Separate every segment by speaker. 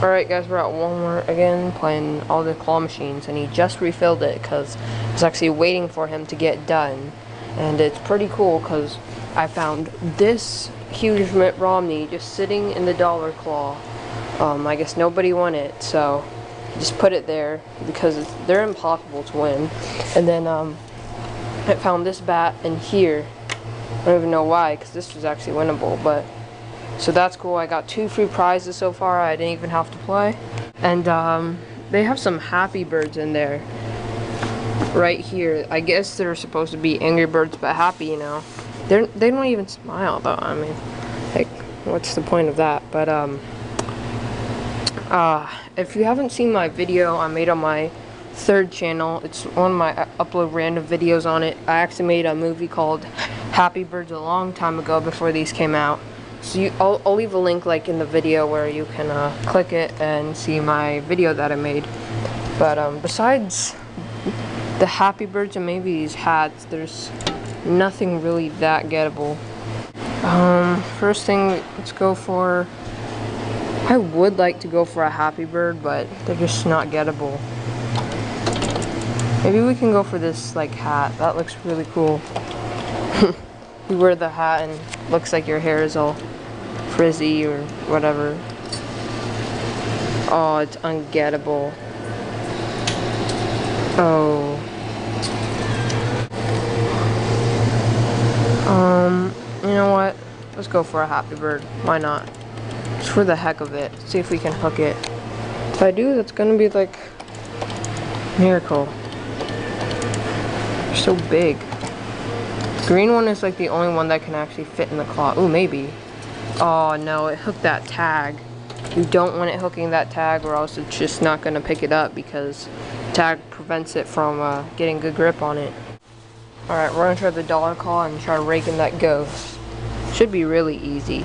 Speaker 1: Alright guys, we're at Walmart again playing all the claw machines, and he just refilled it because I was actually waiting for him to get done. And it's pretty cool because I found this huge Mitt Romney just sitting in the dollar claw. I guess nobody won it, so just put it there because they're impossible to win. And then I found this bat in here. I don't even know why, because this was actually winnable, but so that's cool. I got 2 free prizes so far. I didn't even have to play. And they have some Happy Birds in there right here. I guess they're supposed to be Angry Birds but happy, you know. They don't even smile though. I mean, like, what's the point of that? But if you haven't seen my video I made on my 3rd channel, it's one of my upload random videos on it. I actually made a movie called Happy Birds a long time ago before these came out. So I'll leave a link like in the video where you can click it and see my video that I made. But besides the Happy Birds and maybe these hats, there's nothing really that gettable. First thing, let's go for, I would like to go for a Happy Bird, but they're just not gettable. Maybe we can go for this like hat. That looks really cool. You wear the hat and looks like your hair is all frizzy or whatever. Oh, it's ungettable. Oh. You know what? Let's go for a Happy Bird. Why not? Just for the heck of it. See if we can hook it. If I do, that's gonna be like miracle. They're so big. Green one is like the only one that can actually fit in the claw. Ooh, maybe. Oh no, it hooked that tag. You don't want it hooking that tag, or else it's just not gonna pick it up because tag prevents it from getting good grip on it. Alright, we're gonna try the dollar claw and try raking that ghost. Should be really easy.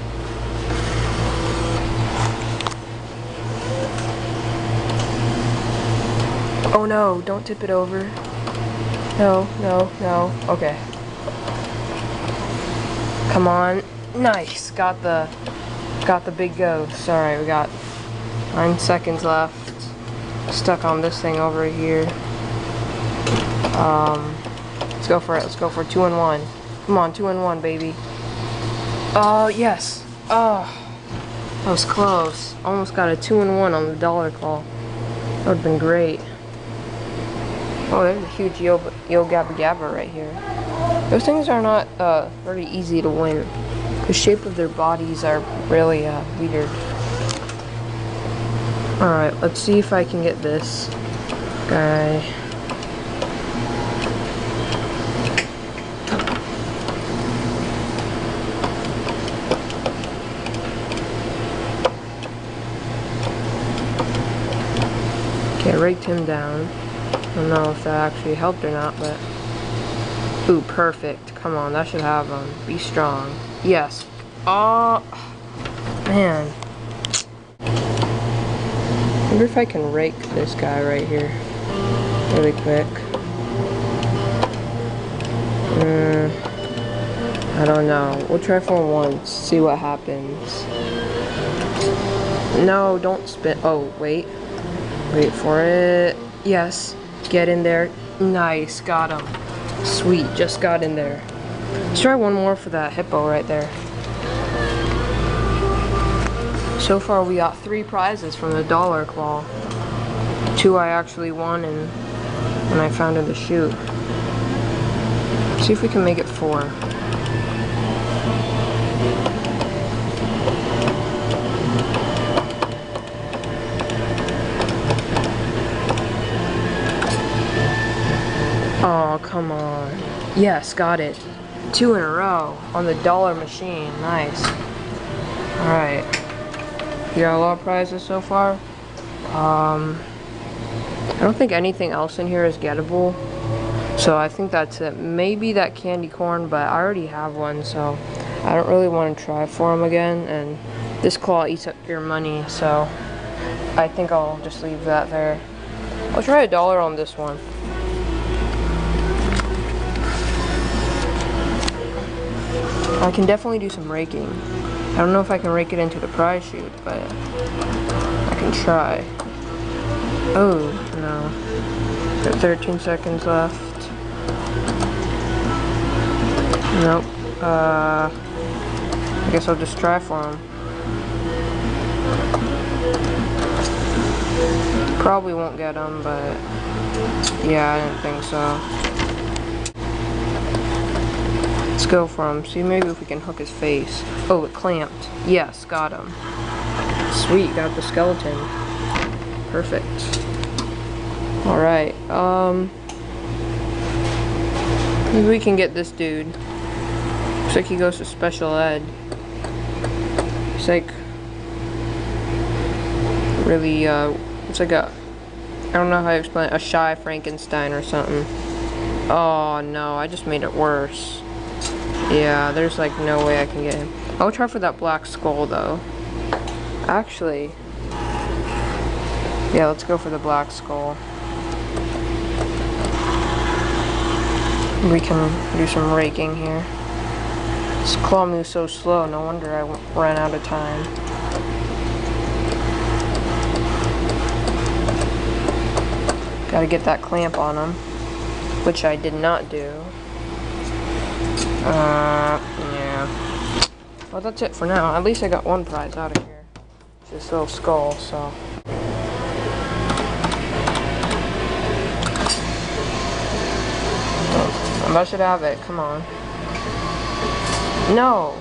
Speaker 1: Oh no, don't tip it over. No, no, no. Okay. Come on. Nice. Got the big ghost. Alright, we got 9 seconds left. Stuck on this thing over here. Let's go for it. Let's go for 2 and 1. Come on, 2 and 1, baby. Oh, yes. Oh, that was close. Almost got a 2 and 1 on the dollar claw. That would have been great. Oh, there's a huge Yo Gabba Gabba right here. Those things are not very easy to win. The shape of their bodies are really weird. Alright, let's see if I can get this guy. Okay, raked him down. I don't know if that actually helped or not, but ooh, perfect. Come on, that should have him. Be strong. Yes. Oh, man. I wonder if I can rake this guy right here really quick. I don't know. We'll try for once, see what happens. No, don't spin. Oh, wait. Wait for it. Yes. Get in there. Nice. Got him. Sweet. Just got in there. Let's try one more for that hippo right there. So far we got 3 prizes from the dollar claw. 2 I actually won and when I found in the chute. See if we can make it 4. Oh, come on. Yes, got it. 2 in a row on the dollar machine. Nice. Alright. We got a lot of prizes so far. I don't think anything else in here is gettable. So I think that's it. Maybe that candy corn, but I already have one, so I don't really want to try for them again. And this claw eats up your money, so I think I'll just leave that there. I'll try $1 on this one. I can definitely do some raking. I don't know if I can rake it into the prize chute, but I can can try. Oh, no. Got 13 seconds left. Nope. I guess I'll just try for him. Probably won't get him, but yeah, I didn't think so. Let's go for him. See maybe if we can hook his face. Oh, it clamped. Yes, got him. Sweet, got the skeleton. Perfect. Alright, maybe we can get this dude. Looks like he goes to special ed. He's like really, it's like a, I don't know how to explain it, a shy Frankenstein or something. Oh no, I just made it worse. Yeah, there's like no way I can get him. I'll try for that black skull though. Actually, yeah, let's go for the black skull. We can do some raking here. This claw moves so slow, no wonder I ran out of time. Gotta get that clamp on him, which I did not do. Yeah. Well, that's it for now. At least I got one prize out of here. This little skull, so. I should have it. Come on. No.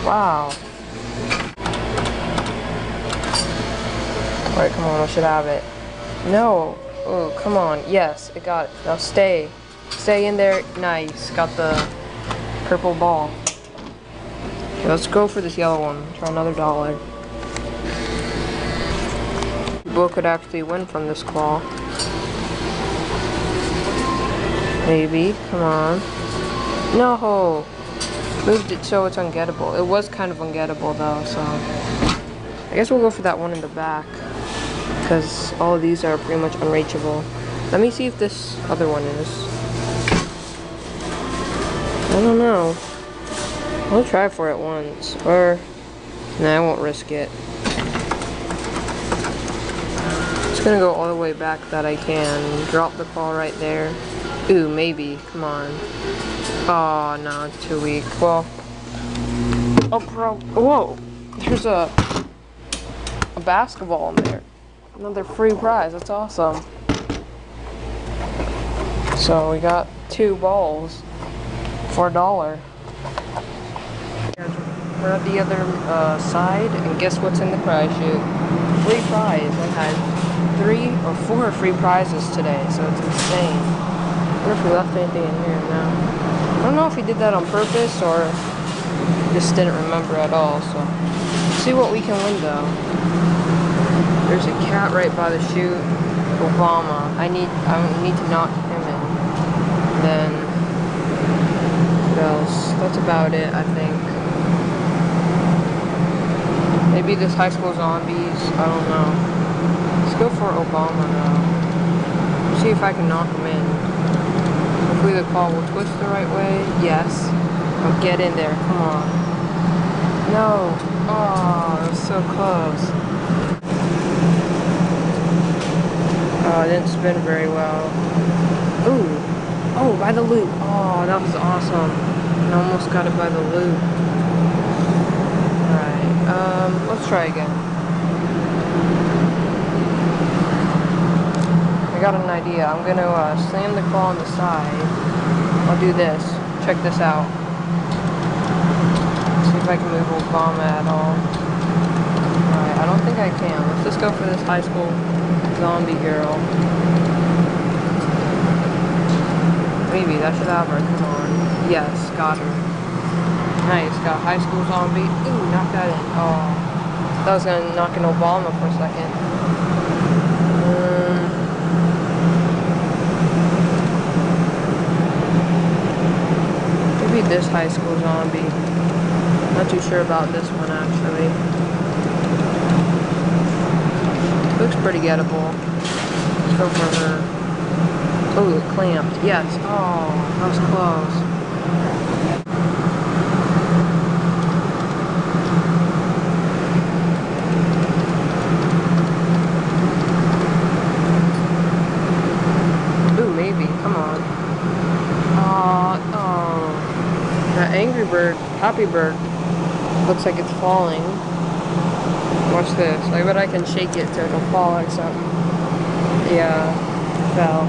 Speaker 1: Wow. Alright, come on. I should have it. No. Oh, come on. Yes, it got it. Now stay. Stay in there. Nice. Got the purple ball. Okay, let's go for this yellow one. Try another $1. People could actually win from this claw. Maybe. Come on. No! Moved it so it's ungettable. It was kind of ungettable though, so I guess we'll go for that one in the back. Because all of these are pretty much unreachable. Let me see if this other one is. I don't know. I'll try for it once. Or, nah, I won't risk it. Just gonna go all the way back that I can. Drop the ball right there. Ooh, maybe. Come on. Oh, no, it's too weak. Well. Oh, bro. Whoa. There's a basketball in there. Another free prize. That's awesome. So, we got 2 balls for $1. We're at the other side, and guess what's in the prize chute? Free prize. I had 3 or 4 free prizes today, so it's insane. I wonder if we left anything in here. No. I don't know if he did that on purpose or just didn't remember at all. So let's see what we can win though. There's a cat right by the chute. Obama. I need to knock him in. Then what else? That's about it, I think. Maybe this high school zombies. I don't know. Let's go for Obama now. See if I can knock him in. Hopefully the claw will twist the right way. Yes. Oh, get in there. Come on. No. Oh, that was so close. Oh, it didn't spin very well. Ooh. Oh, by the loop. Oh, that was awesome. I almost got it by the loop. Alright. Let's try again. I got an idea. I'm gonna slam the claw on the side. I'll do this. Check this out. See if I can move Obama at all. Alright, I don't think I can. Let's just go for this high school zombie girl. Maybe, that should have her. Come on. Yes, got her. Nice, got high school zombie. Ooh, knocked that in. Oh. That was gonna knock in Obama for a second. This high school zombie. Not too sure about this one actually. Looks pretty gettable. Let's go for her. Oh, it clamped. Yes. Oh, that was close. Happy bird. Looks like it's falling. Watch this. I bet I can shake it so it'll fall like something. Yeah, fell.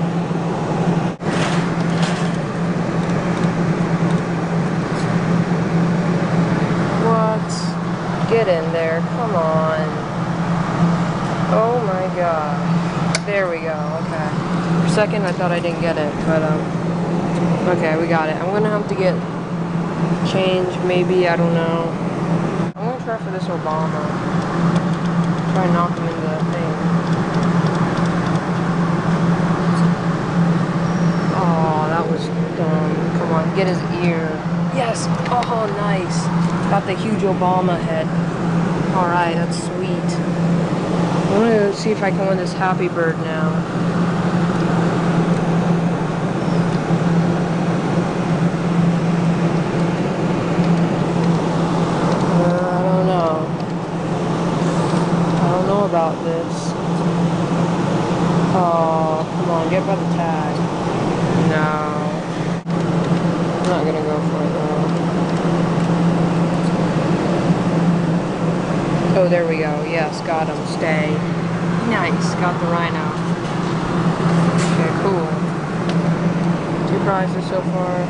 Speaker 1: What? Get in there. Come on. Oh my god. There we go. Okay. For a second I thought I didn't get it, but okay, we got it. I'm gonna have to get change, maybe, I don't know. I'm gonna try for this Obama. Try and knock him into the thing. Oh, that was dumb. Come on, get his ear. Yes! Oh, nice. Got the huge Obama head. Alright, that's sweet. I'm gonna see if I can win this Happy Bird now. About this. Oh, come on, get by the tag. No. I'm not gonna go for it though. Oh, there we go. Yes, got him. Stay. Nice. Got the rhino. Okay, cool. 2 prizes so far.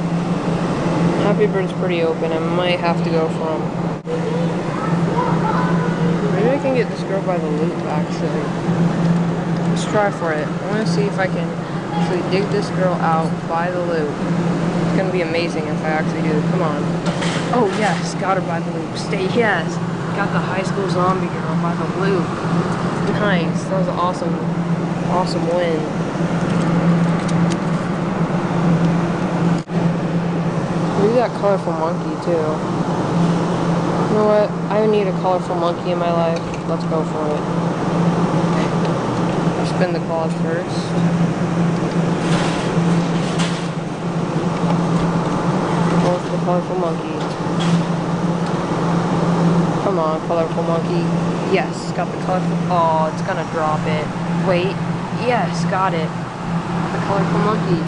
Speaker 1: Happy Bird's pretty open. I might have to go for him. Maybe I can get this girl by the loop, actually. Let's try for it. I want to see if I can actually dig this girl out by the loop. It's going to be amazing if I actually do. Come on. Oh, yes. Got her by the loop. Stay. Yes. Got the high school zombie girl by the loop. Nice. That was an awesome, awesome win. Maybe that colorful monkey, too. You know what? I need a colorful monkey in my life. Let's go for it. I'll spin the claws first. Go for the colorful monkey. Come on, colorful monkey. Yes, got the colorful. Oh, it's gonna drop it. Wait. Yes, got it. The colorful monkey.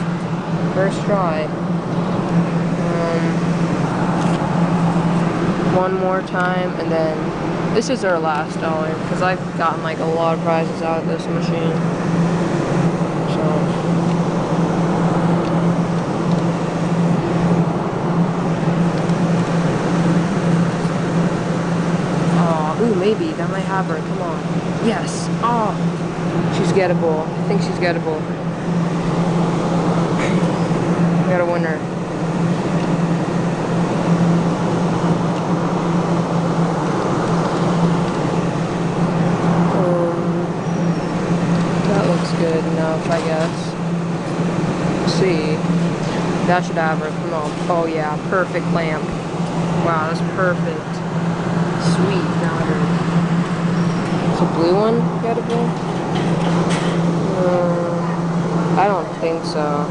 Speaker 1: First try. One more time, and then this is our last dollar because I've gotten like a lot of prizes out of this machine. So, oh, ooh, maybe that might have her. Come on, yes. Oh, she's gettable. I think she's gettable. I got a winner. Good enough, I guess. Let's see. That should have her. Come on. Oh yeah, perfect lamp. Wow, that's perfect. Sweet, got her. It's a blue one, gettable? I don't think so.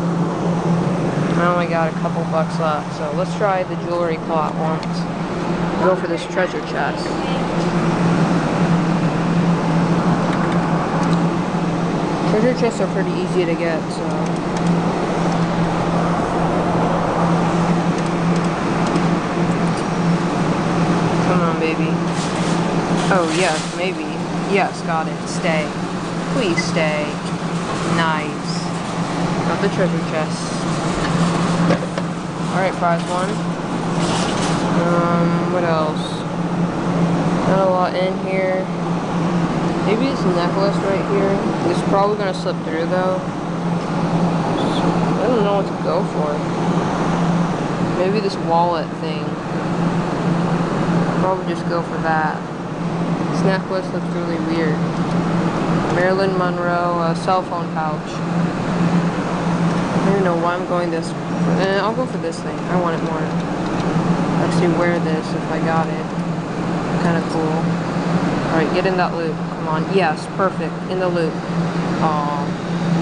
Speaker 1: I only got a couple bucks left, so let's try the jewelry plot once. Go for this treasure chest. Treasure chests are pretty easy to get, so. Come on, baby. Oh, yes, maybe. Yes, got it. Stay. Please stay. Nice. Got the treasure chest. Alright, prize 1. What else? Not a lot in here. Maybe this necklace right here. It's probably gonna slip through though. I don't know what to go for. Maybe this wallet thing. Probably just go for that. This necklace looks really weird. Marilyn Monroe cell phone pouch. I don't even know why I'm going this. I'll go for this thing. I want it more. Actually wear this if I got it. Kind of cool. Alright, get in that loop. Come on. Yes, perfect. In the loop. Aw,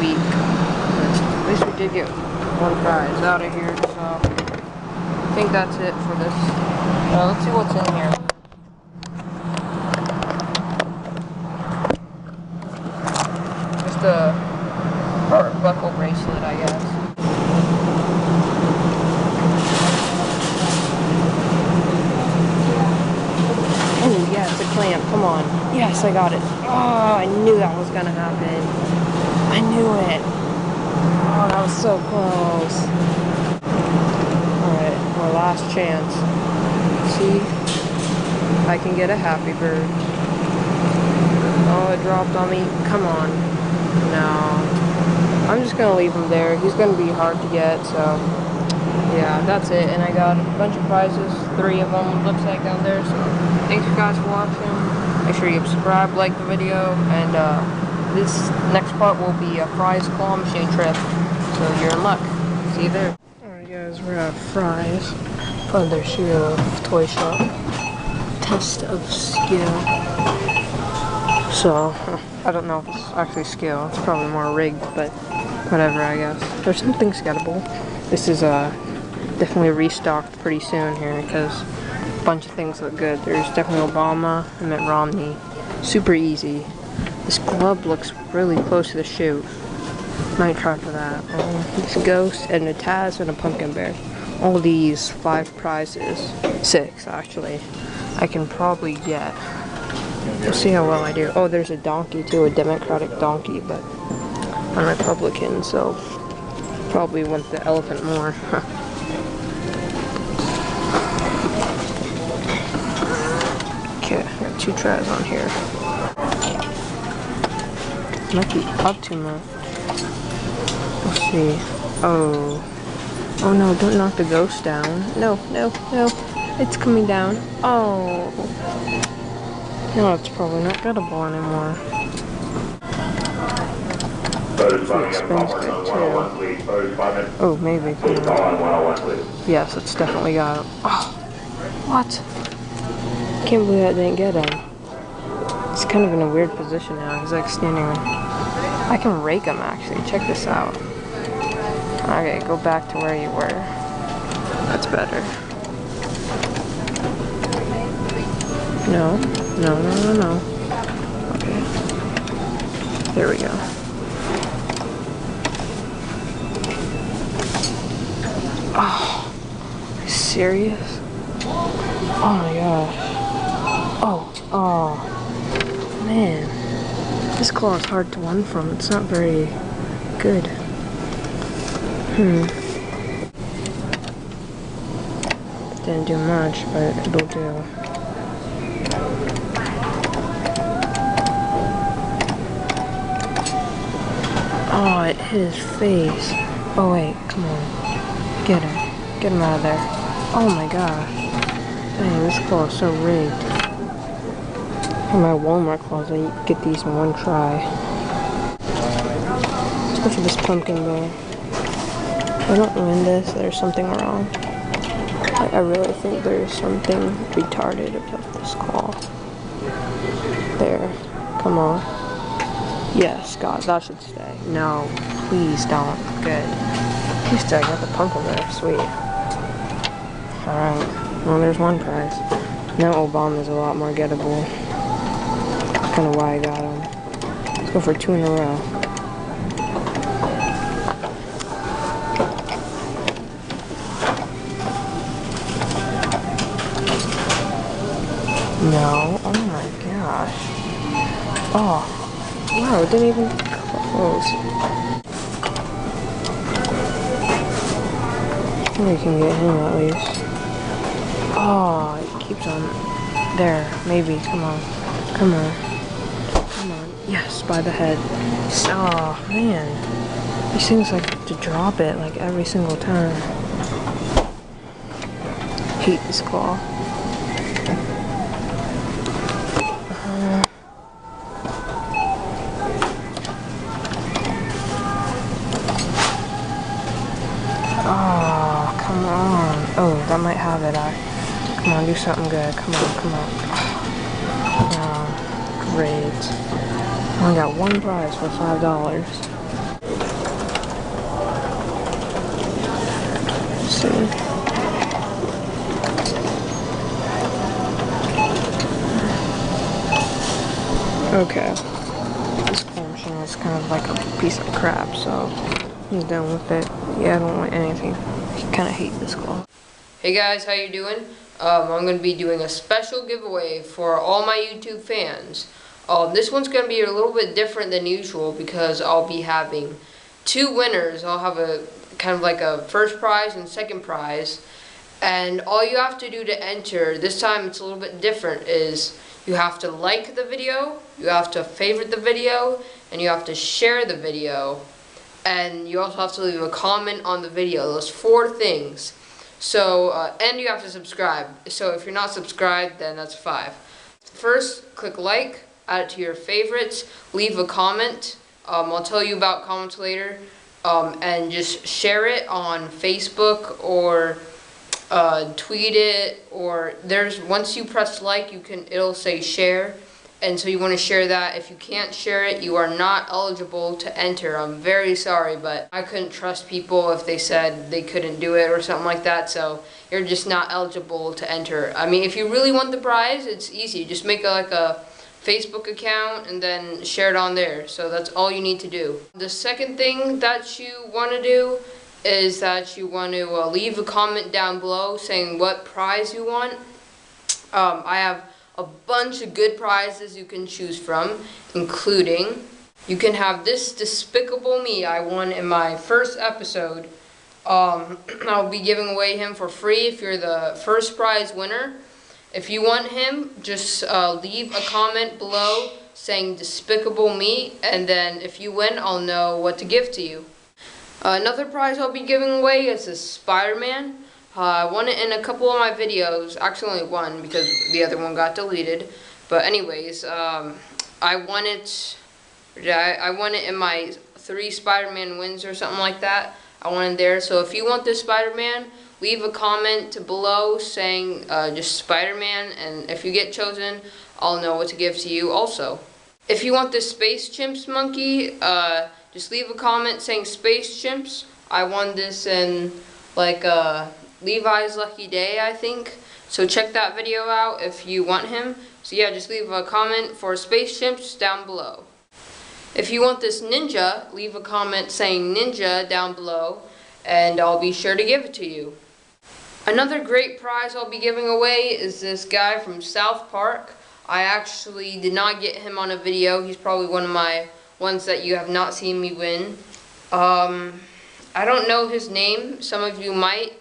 Speaker 1: weak. At least we did get one prize out of here, so I think that's it for this. Let's see what's in here. Just a heart buckle bracelet, I guess. Yes, I got it. Oh, I knew that was gonna happen. I knew it. Oh, that was so close. Alright, my last chance. See? I can get a happy bird. Oh, it dropped on me. Come on. No. I'm just gonna leave him there. He's gonna be hard to get, so yeah, that's it. And I got a bunch of prizes, 3 of them looks like down there. So thanks you guys for watching. Make sure you subscribe, like the video, and this next part will be a Fry's claw machine trip. So you're in luck. See you there. Alright guys, we're at Fry's. From their Sugarloaf toy shop. Test of skill. So, I don't know if it's actually skill. It's probably more rigged, but whatever, I guess. There's something gettable. This is definitely restocked pretty soon here because a bunch of things look good. There's definitely Obama and Mitt Romney. Super easy. This glove looks really close to the shoe. Might try for that. This ghost and a Taz and a pumpkin bear. All these 5 prizes. 6 actually. I can probably get. We'll see how well I do. Oh, there's a donkey too, a Democratic donkey, but I'm Republican, so probably want the elephant more. Okay, I got 2 tries on here. Might be up too much. Let's see. Oh. Oh no, don't knock the ghost down. No, no, no. It's coming down. Oh. No, it's probably not gettable anymore. Oh, maybe. Yes, it's definitely got him. Oh, what? Can't believe I didn't get him. He's kind of in a weird position now. He's like standing. I can rake him actually. Check this out. Okay, go back to where you were. That's better. No, no, no, no, no. Okay. There we go. Oh, are you serious? Oh my gosh. Oh, oh. Man. This claw is hard to run from. It's not very good. Didn't do much, but it'll do. Oh, it hit his face. Oh wait, come on. Get him. Get him out of there. Oh my gosh. Dang, this claw is so rigged. In my Walmart claws, I get these in 1 try. Let's go for this pumpkin bear. If I don't win this, there's something wrong. I really think there's something retarded about this claw. There. Come on. Yes, God, that should stay. No, please don't. Good. At least I got the pumpkin there. Sweet. Alright. Well, there's 1 prize. Now Obama's a lot more gettable. That's kind of why I got him. Let's go for 2 in a row. No. Oh my gosh. Oh. Wow, it didn't even close. We can get him at least. Oh, it keeps on. There, maybe. Come on. Come on. Come on. Yes, by the head. Oh, man. These things like to drop it like every single time. Hate this claw. Oh, come on. Oh, that might have it. Come on, do something good. Come on, come on. Oh, great. I only got 1 prize for $5. Let's see. Okay. This claw machine is kind of like a piece of crap, so I'm done with it. Yeah, I don't want anything. I kind of hate this claw. Hey guys, how you doing? I'm going to be doing a special giveaway for all my YouTube fans. This one's going to be a little bit different than usual because I'll be having 2 winners. I'll have a kind of like a first prize and second prize. And all you have to do to enter, this time it's a little bit different, is you have to like the video, you have to favorite the video, and you have to share the video. And you also have to leave a comment on the video. Those 4 things. So, and you have to subscribe. So if you're not subscribed, then that's 5. First, click like, add it to your favorites, leave a comment. I'll tell you about comments later. And just share it on Facebook or tweet it, or once you press like, it'll say share. And so you want to share that. If you can't share it, you are not eligible to enter. I'm very sorry, but I couldn't trust people if they said they couldn't do it or something like that. So you're just not eligible to enter. I mean, if you really want the prize, it's easy. Just make a Facebook account and then share it on there. So that's all you need to do. The second thing that you want to do is that you want to leave a comment down below saying what prize you want. I have a bunch of good prizes you can choose from, including you can have this Despicable Me I won in my first episode. I'll be giving away him for free if you're the first prize winner. If you want him, just leave a comment below saying Despicable Me, and then if you win, I'll know what to give to you. Another prize I'll be giving away is a Spider-Man. I won it in a couple of my videos. Actually, only one because the other one got deleted. But anyways, I won it. I won it in my 3 Spider-Man wins or something like that. I won it there. So if you want this Spider-Man, leave a comment below saying just Spider-Man, and if you get chosen, I'll know what to give to you also. If you want this Space Chimps monkey, just leave a comment saying Space Chimps. I won this in like Levi's Lucky Day, I think. So check that video out if you want him. So yeah, just leave a comment for Space Chimps down below. If you want this ninja, leave a comment saying ninja down below, and I'll be sure to give it to you. Another great prize I'll be giving away is this guy from South Park. I actually did not get him on a video. He's probably one of my ones that you have not seen me win. I don't know his name. Some of you might.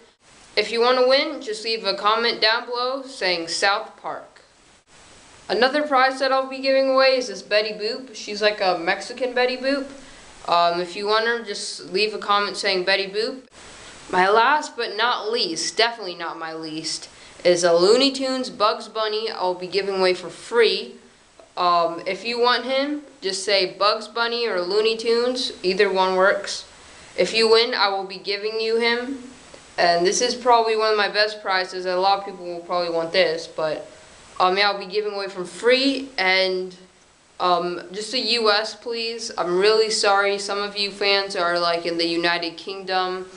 Speaker 1: If you want to win, just leave a comment down below saying South Park. Another prize that I'll be giving away is this Betty Boop. She's like a Mexican Betty Boop. If you want her, just leave a comment saying Betty Boop. My last but not least, definitely not my least, is a Looney Tunes Bugs Bunny I'll be giving away for free. If you want him, just say Bugs Bunny or Looney Tunes. Either one works. If you win, I will be giving you him. And this is probably one of my best prizes. A lot of people will probably want this, but yeah, I'll be giving away for free. And just the US, please. I'm really sorry. Some of you fans are like in the United Kingdom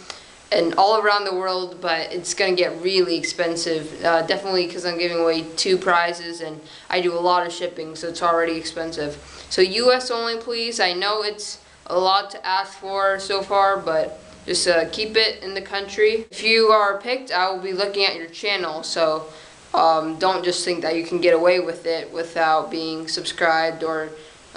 Speaker 1: and all around the world, but it's gonna get really expensive. Definitely because I'm giving away 2 prizes and I do a lot of shipping, so it's already expensive. So US only, please. I know it's a lot to ask for so far, but just keep it in the country. If you are picked, I will be looking at your channel, so don't just think that you can get away with it without being subscribed or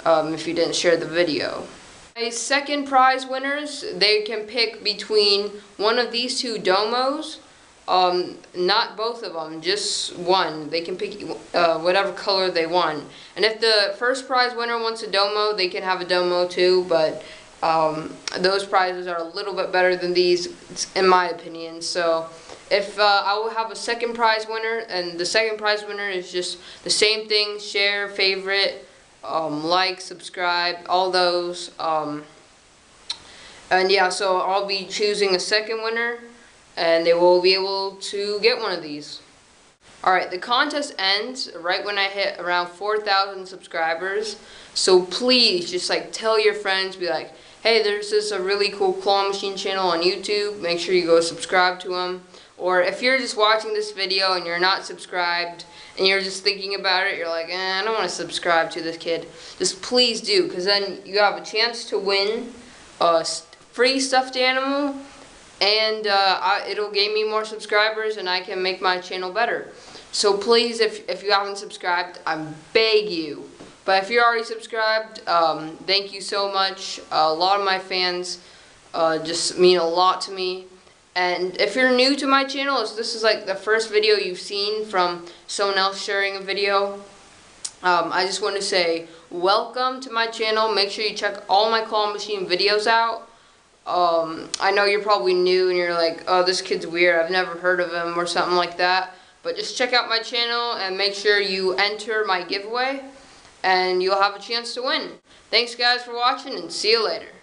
Speaker 1: if you didn't share the video. My second prize winners, they can pick between one of these 2 domos, not both of them, just one. They can pick whatever color they want. And if the first prize winner wants a domo, they can have a domo too, but those prizes are a little bit better than these, in my opinion. So if I will have a second prize winner, and the second prize winner is just the same thing: share, favorite, like, subscribe, all those. And yeah, so I'll be choosing a second winner, and they will be able to get one of these. Alright, the contest ends right when I hit around 4,000 subscribers. So please just tell your friends, be like, hey, there's this a really cool claw machine channel on YouTube. Make sure you go subscribe to them. Or if you're just watching this video and you're not subscribed and you're just thinking about it, you're like, I don't want to subscribe to this kid. Just please do, because then you have a chance to win a free stuffed animal, and it'll gain me more subscribers and I can make my channel better. So please, if you haven't subscribed, I beg you, But if you're already subscribed, thank you so much. A lot of my fans just mean a lot to me. And if you're new to my channel, if this is like the first video you've seen from someone else sharing a video, I just want to say welcome to my channel. Make sure you check all my claw machine videos out. I know you're probably new and you're like, oh, this kid's weird, I've never heard of him or something like that. But just check out my channel and make sure you enter my giveaway and you'll have a chance to win. Thanks guys for watching and see you later.